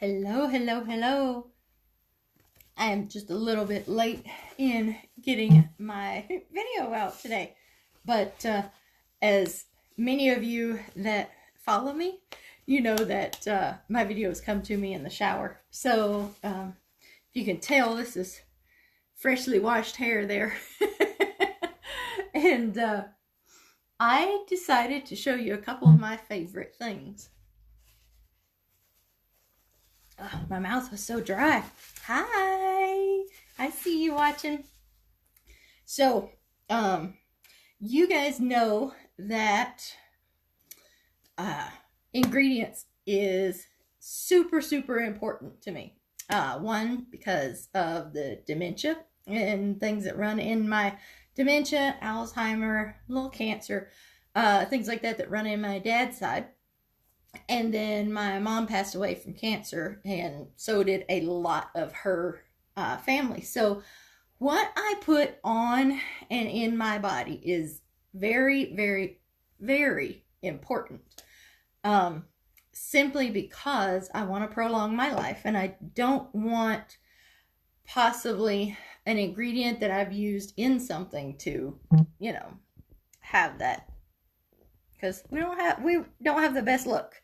Hello, hello, hello. I am just a little bit late in getting my video out today. But as many of you that follow me, you know that my videos come to me in the shower. So if you can tell, this is freshly washed hair there. And I decided to show you a couple of my favorite things. Oh, my mouth was so dry. Hi, I see you watching. So, you guys know that ingredients is super, super important to me. One, because of the dementia and things that run in my dementia, Alzheimer, little cancer, things like that run in my dad's side. And then my mom passed away from cancer, and so did a lot of her family. So what I put on and in my body is very, very, very important. Simply because I want to prolong my life, and I don't want possibly an ingredient that I've used in something to, have that, because we don't have the best luck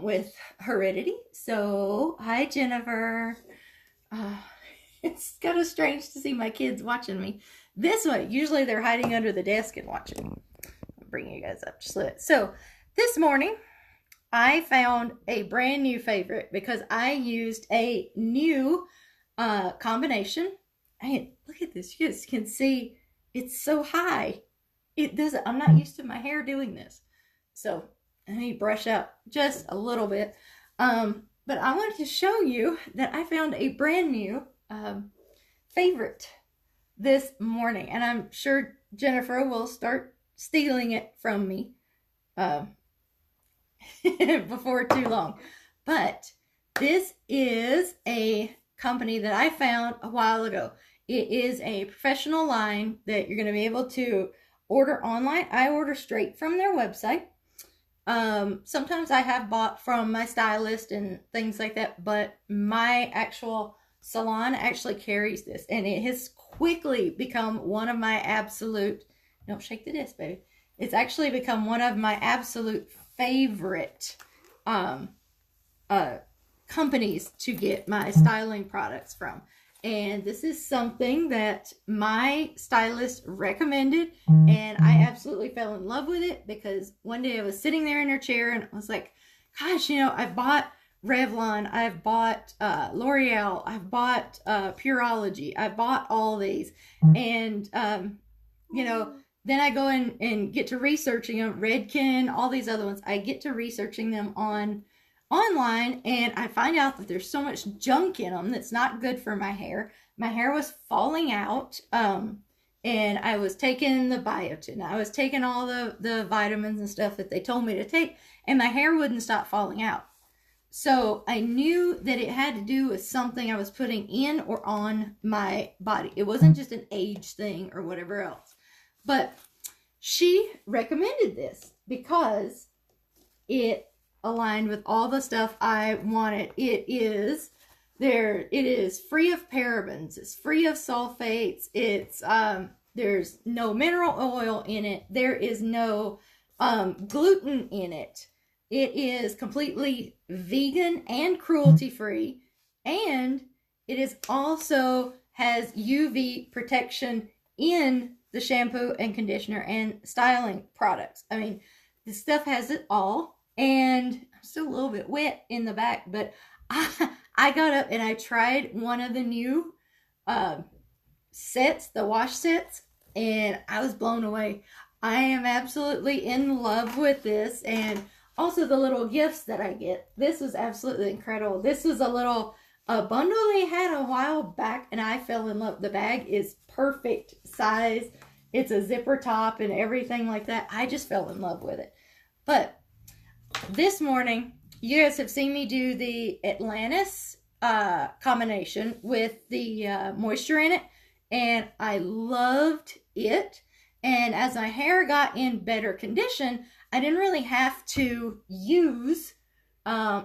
with heredity. So hi, Jennifer. It's kind of strange to see my kids watching me this way. Usually they're hiding under the desk and watching. I'll bring you guys up just a little. So this morning I found a brand new favorite because I used a new combination. And look at this. You guys can see it's so high. It doesn't. I'm not used to my hair doing this. So let me brush up just a little bit. But I wanted to show you that I found a brand new favorite this morning. And I'm sure Jennifer will start stealing it from me before too long. But this is a company that I found a while ago. It is a professional line that you're going to be able to order online. I order straight from their website. Sometimes I have bought from my stylist and things like that, but my actual salon actually carries this, and it has quickly become one of my absolute, don't shake the disc, baby. It's actually become one of my absolute favorite companies to get my styling products from. And this is something that my stylist recommended, and I absolutely fell in love with it because one day I was sitting there in her chair and I was like, gosh, I've bought Revlon, I've bought L'Oreal, I've bought Pureology, I've bought all these. And, then I go in and get to researching them, Redken, all these other ones. I get to researching them online, and I find out that there's so much junk in them that's not good for my hair. My hair was falling out, and I was taking the biotin. I was taking all the vitamins and stuff that they told me to take, and my hair wouldn't stop falling out. So I knew that it had to do with something I was putting in or on my body. It wasn't just an age thing or whatever else. But she recommended this because it aligned with all the stuff I wanted. It is free of parabens, it's free of sulfates, it's there's no mineral oil in it, there is no gluten in it. It is completely vegan and cruelty free, and it is also has UV protection in the shampoo and conditioner and styling products. I mean, this stuff has it all. And I'm still a little bit wet in the back, but I got up and I tried one of the new sets, the wash sets, and I was blown away. I am absolutely in love with this, and also the little gifts that I get. This was absolutely incredible. This was a bundle they had a while back, and I fell in love. The bag is perfect size. It's a zipper top and everything like that. I just fell in love with it. But this morning, you guys have seen me do the Atlantis combination with the moisture in it, and I loved it. And as my hair got in better condition, I didn't really have to use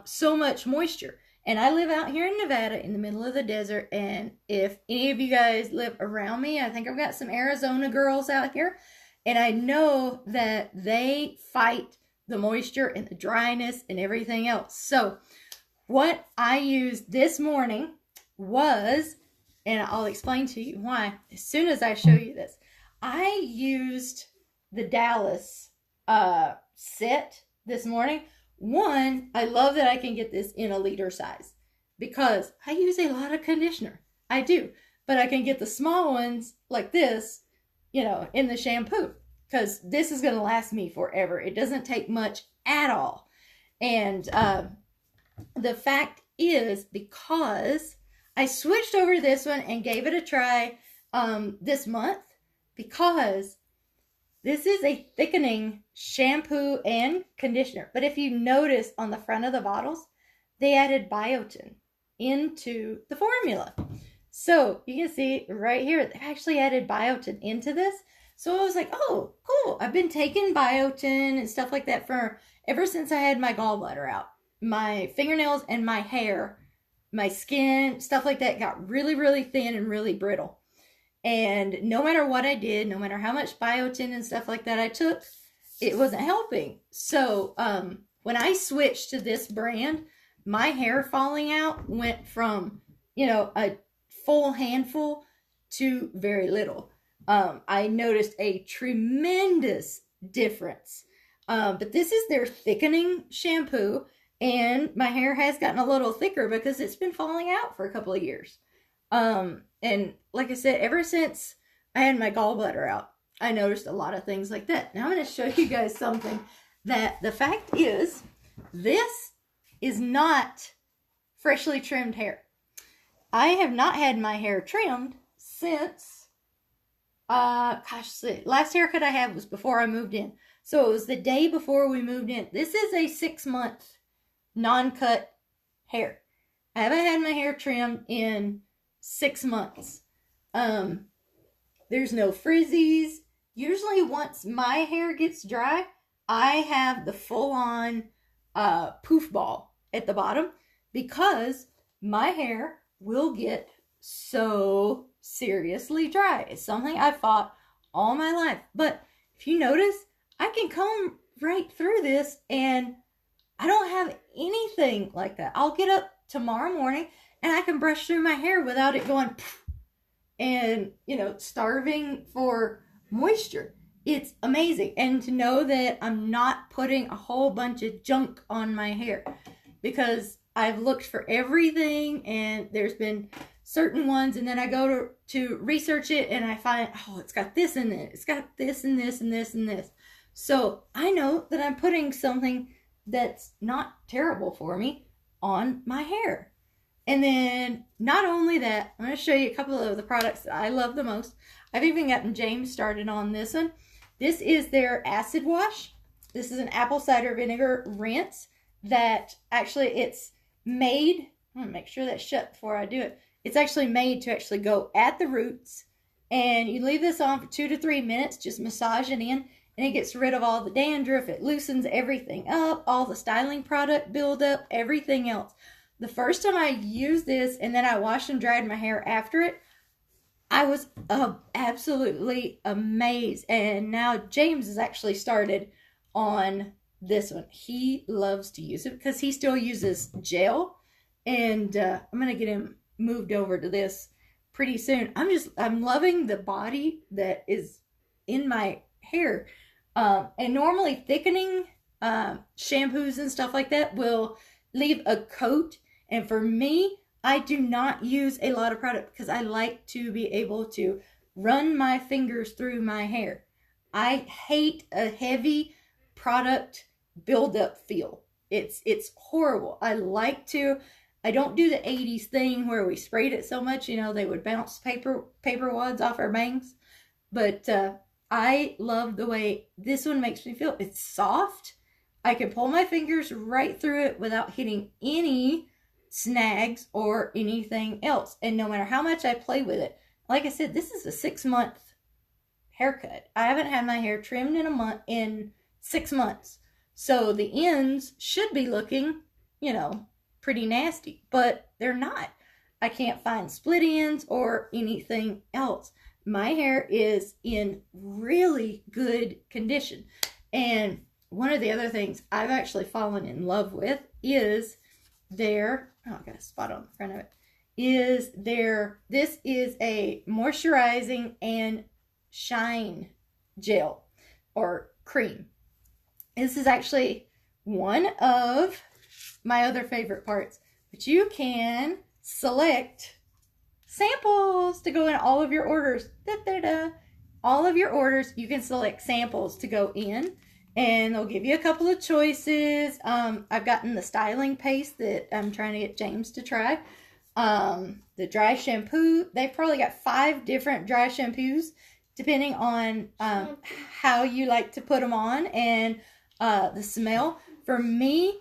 so much moisture. And I live out here in Nevada in the middle of the desert. And if any of you guys live around me, I think I've got some Arizona girls out here. And I know that they fight the moisture and the dryness and everything else. So what I used this morning was, and I'll explain to you why as soon as I show you this, I used the Dallas set this morning. One, I love that I can get this in a liter size because I use a lot of conditioner. I do, but I can get the small ones like this, you know, in the shampoo, because this is going to last me forever. It doesn't take much at all. And the fact is, because I switched over to this one and gave it a try this month, because this is a thickening shampoo and conditioner. But if you notice on the front of the bottles, they added biotin into the formula. So you can see right here, they actually added biotin into this. So I was like, oh, cool. I've been taking biotin and stuff like that for ever since I had my gallbladder out. My fingernails and my hair, my skin, stuff like that got really, really thin and really brittle. And no matter what I did, no matter how much biotin and stuff like that I took, it wasn't helping. So when I switched to this brand, my hair falling out went from, you know, a full handful to very little. I noticed a tremendous difference. But this is their thickening shampoo, and my hair has gotten a little thicker because it's been falling out for a couple of years. And like I said, ever since I had my gallbladder out, I noticed a lot of things like that. Now I'm going to show you guys something that the fact is, this is not freshly trimmed hair. I have not had my hair trimmed since, the last haircut I had was before I moved in. So it was the day before we moved in. This is a 6-month non-cut hair. I haven't had my hair trimmed in 6 months. There's no frizzies. Usually once my hair gets dry, I have the full-on poof ball at the bottom because my hair will get so seriously dry. It's something I've fought all my life. But if you notice, I can comb right through this and I don't have anything like that. I'll get up tomorrow morning and I can brush through my hair without it going and, you know, starving for moisture. It's amazing. And to know that I'm not putting a whole bunch of junk on my hair, because I've looked for everything and there's been certain ones, and then I go to research it and I find, oh, it's got this in it. It's got this and this and this and this. So I know that I'm putting something that's not terrible for me on my hair. And then not only that, I'm going to show you a couple of the products that I love the most. I've even gotten James started on this one. This is their acid wash. This is an apple cider vinegar rinse that actually it's made, I'm going to make sure that's shut before I do it. It's actually made to actually go at the roots, and you leave this on for 2 to 3 minutes, just massage it in, and it gets rid of all the dandruff. It loosens everything up, all the styling product buildup, everything else. The first time I used this and then I washed and dried my hair after it, I was absolutely amazed. And now James has actually started on this one. He loves to use it because he still uses gel, and I'm going to get him moved over to this pretty soon. I'm loving the body that is in my hair. And normally thickening shampoos and stuff like that will leave a coat. And for me, I do not use a lot of product because I like to be able to run my fingers through my hair. I hate a heavy product buildup feel. It's horrible. I don't do the 80s thing where we sprayed it so much, you know, they would bounce paper wads off our bangs. But I love the way this one makes me feel. It's soft. I can pull my fingers right through it without hitting any snags or anything else. And no matter how much I play with it, like I said, this is a 6-month haircut. I haven't had my hair trimmed in 6 months. So the ends should be looking, you know, pretty nasty, but they're not. I can't find split ends or anything else. My hair is in really good condition. And one of the other things I've actually fallen in love with is their, oh, I got a spot on the front of it, this is a moisturizing and shine gel or cream. This is actually one of my other favorite parts, but you can select samples to go in all of your orders. All of your orders, you can select samples to go in, and they'll give you a couple of choices. I've gotten the styling paste that I'm trying to get James to try. The dry shampoo, they've probably got 5 different dry shampoos depending on how you like to put them on and the smell. For me,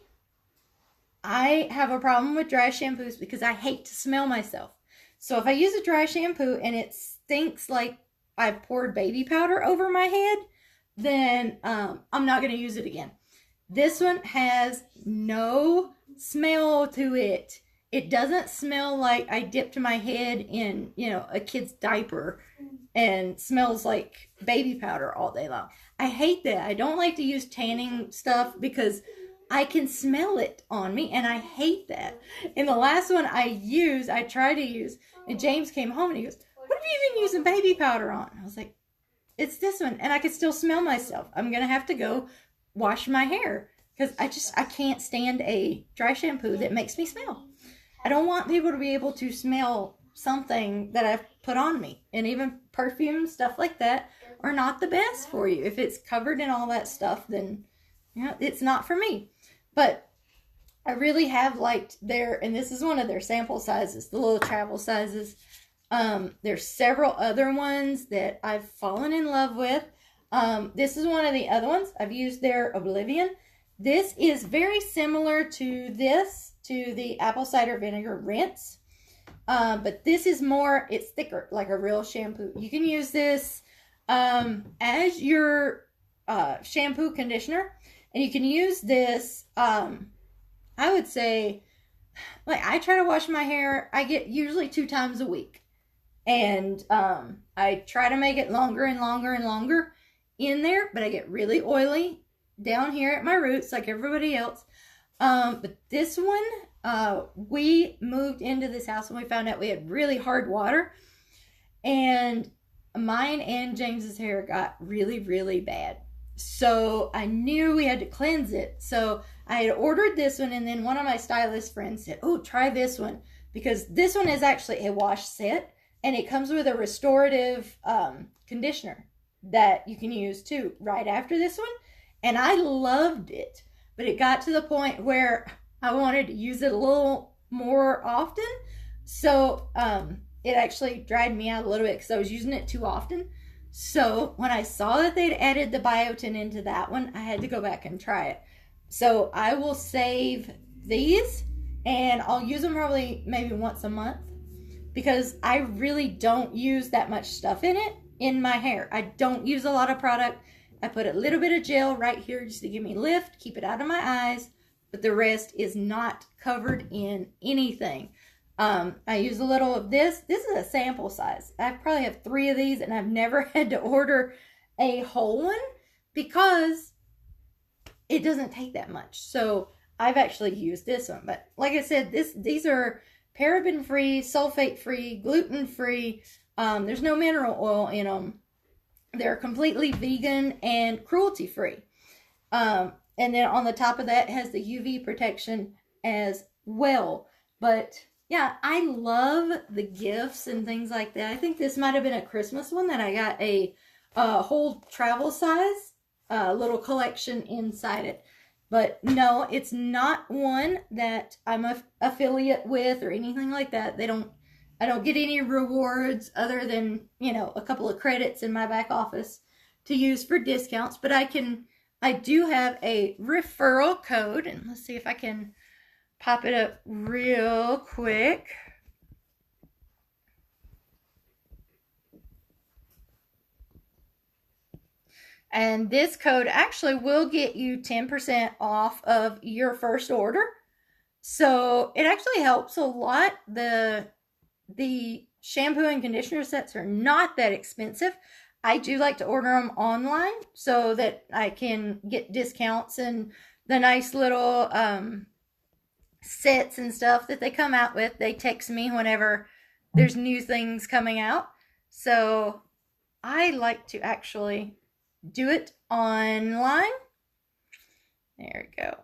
I have a problem with dry shampoos because I hate to smell myself. So if I use a dry shampoo and it stinks like I've poured baby powder over my head, then I'm not going to use it again. This one has no smell to it. It doesn't smell like I dipped my head in, a kid's diaper and smells like baby powder all day long. I hate that. I don't like to use tanning stuff because I can smell it on me, and I hate that. And the last one I tried to use, and James came home and he goes, "What have you been using baby powder on?" I was like, "It's this one," and I could still smell myself. I'm going to have to go wash my hair because I can't stand a dry shampoo that makes me smell. I don't want people to be able to smell something that I've put on me. And even perfume, stuff like that, are not the best for you. If it's covered in all that stuff, then it's not for me. But I really have liked and this is one of their sample sizes, the little travel sizes. There's several other ones that I've fallen in love with. This is one of the other ones. I've used their Oblivion. This is very similar to the apple cider vinegar rinse. But this is it's thicker, like a real shampoo. You can use this as your shampoo conditioner. And you can use this, I would say, like I try to wash my hair, I get usually 2 times a week. And I try to make it longer and longer and longer in there, but I get really oily down here at my roots like everybody else. But this one, we moved into this house and we found out we had really hard water. And mine and James's hair got really, really bad. So I knew we had to cleanse it. So I had ordered this one, and then one of my stylist friends said, "Oh, try this one," because this one is actually a wash set, and it comes with a restorative conditioner that you can use too right after this one. And I loved it, but it got to the point where I wanted to use it a little more often. So it actually dried me out a little bit because I was using it too often. So when I saw that they'd added the biotin into that one, I had to go back and try it. So I will save these, and I'll use them probably maybe once a month because I really don't use that much stuff in my hair. I don't use a lot of product. I put a little bit of gel right here just to give me lift, keep it out of my eyes, but the rest is not covered in anything. I use a little of this. This is a sample size. I probably have 3 of these, and I've never had to order a whole one because it doesn't take that much. So I've actually used this one. But like I said, these are paraben-free, sulfate-free, gluten-free. There's no mineral oil in them. They're completely vegan and cruelty-free. And then on the top of that it has the UV protection as well. But yeah, I love the gifts and things like that. I think this might have been a Christmas one that I got a whole travel size little collection inside it. But no, it's not one that I'm a affiliate with or anything like that. I don't get any rewards other than, a couple of credits in my back office to use for discounts. But I do have a referral code, and let's see if I can pop it up real quick. And this code actually will get you 10% off of your first order. So it actually helps a lot. The shampoo and conditioner sets are not that expensive. I do like to order them online so that I can get discounts and the nice little sets and stuff that they come out with. They text me whenever there's new things coming out. So I like to actually do it online. There we go.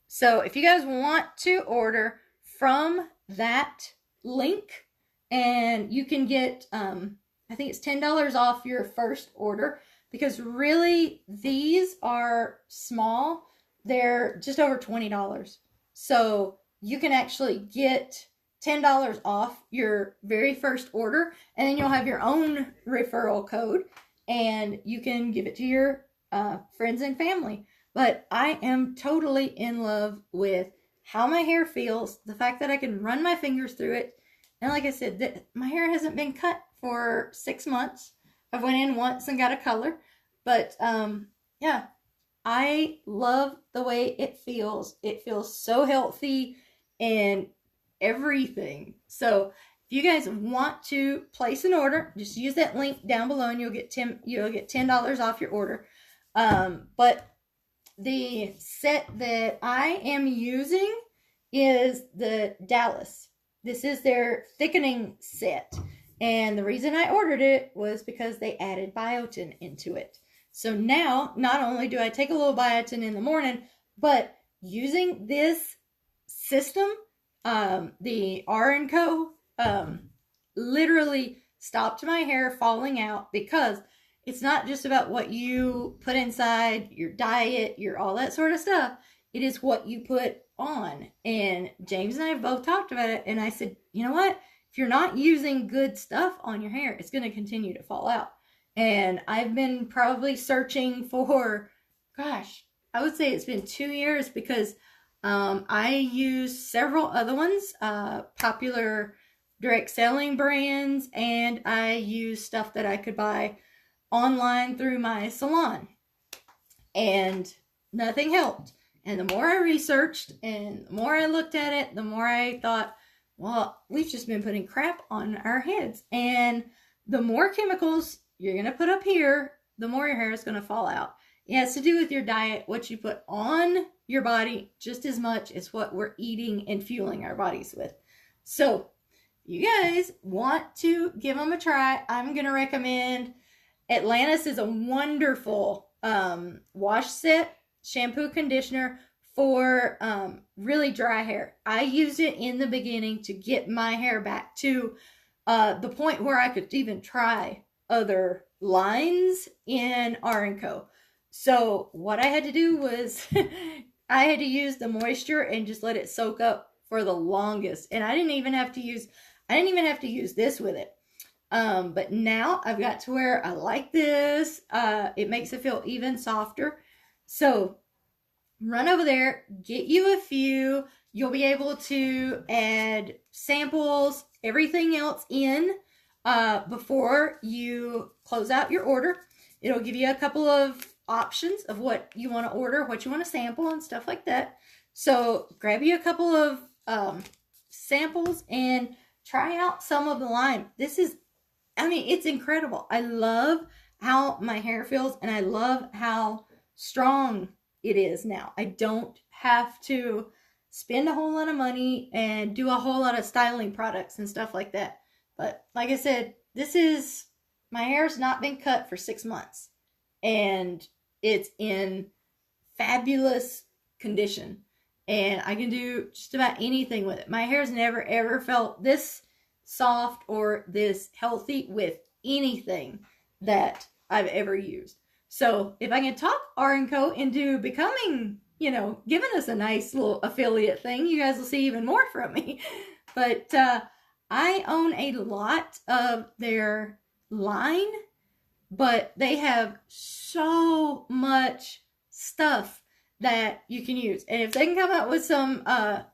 So if you guys want to order from that link, and you can get, I think it's $10 off your first order, because really these are small. They're just over $20. So you can actually get $10 off your very first order, and then you'll have your own referral code, and you can give it to your friends and family. But I am totally in love with how my hair feels, the fact that I can run my fingers through it. And like I said, my hair hasn't been cut for 6 months. I've went in once and got a color. But yeah, I love the way it feels. It feels so healthy and everything. So if you guys want to place an order, just use that link down below and you'll get $10 off your order. But the set that I am using is the Dallas. This is their thickening set. And the reason I ordered it was because they added biotin into it. So now, not only do I take a little biotin in the morning, but using this system, the R&Co, literally stopped my hair falling out, because it's not just about what you put inside, your diet, your all that sort of stuff. It is what you put on. And James and I have both talked about it. And I said, you know what? If you're not using good stuff on your hair, it's going to continue to fall out. And I've been probably searching for, gosh, I would say it's been 2 years, because I use several other ones, popular direct selling brands, and I use stuff that I could buy online through my salon, and nothing helped. And the more I researched and the more I looked at it, the more I thought, well, we've just been putting crap on our heads. And the more chemicals you're going to put up here, the more your hair is going to fall out. It has to do with your diet, what you put on your body, just as much as what we're eating and fueling our bodies with. So you guys want to give them a try, I'm going to recommend Atlantis. Is a wonderful wash set, shampoo, conditioner for really dry hair. I used it in the beginning to get my hair back to the point where I could even try other lines in R&Co. So what I had to do was I had to use the moisture and just let it soak up for the longest. And I didn't even have to use this with it. But now I've got to where I like this. It makes it feel even softer. So run over there, get you a few. You'll be able to add samples, everything else in before you close out your order. It'll give you a couple of options of what you want to order, what you want to sample, and stuff like that. So grab you a couple of samples and try out some of the line. This is, I mean, it's incredible. I love how my hair feels, and I love how strong it is now. I don't have to spend a whole lot of money and do a whole lot of styling products and stuff like that. But like I said, my hair's not been cut for 6 months, and it's in fabulous condition, and I can do just about anything with it. My hair's never ever felt this soft or this healthy with anything that I've ever used. So if I can talk R&Co into becoming, giving us a nice little affiliate thing, you guys will see even more from me. But I own a lot of their line, but they have so much stuff that you can use. And if they can come out with some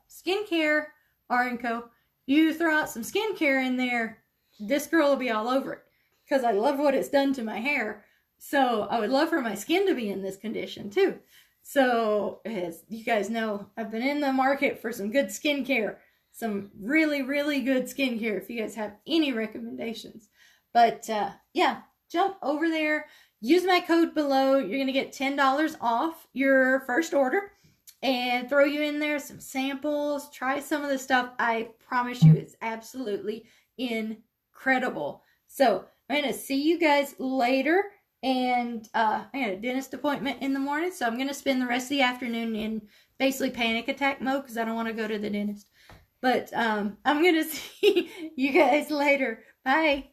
skincare, R&Co, you throw out some skincare in there, this girl will be all over it, because I love what it's done to my hair. So I would love for my skin to be in this condition too. So, as you guys know, I've been in the market for some good skincare. Some really, really good skincare if you guys have any recommendations. But yeah, jump over there. Use my code below. You're going to get $10 off your first order and throw you in there some samples. Try some of the stuff. I promise you it's absolutely incredible. So I'm going to see you guys later. And I got a dentist appointment in the morning, so I'm going to spend the rest of the afternoon in basically panic attack mode because I don't want to go to the dentist. But I'm going to see you guys later. Bye.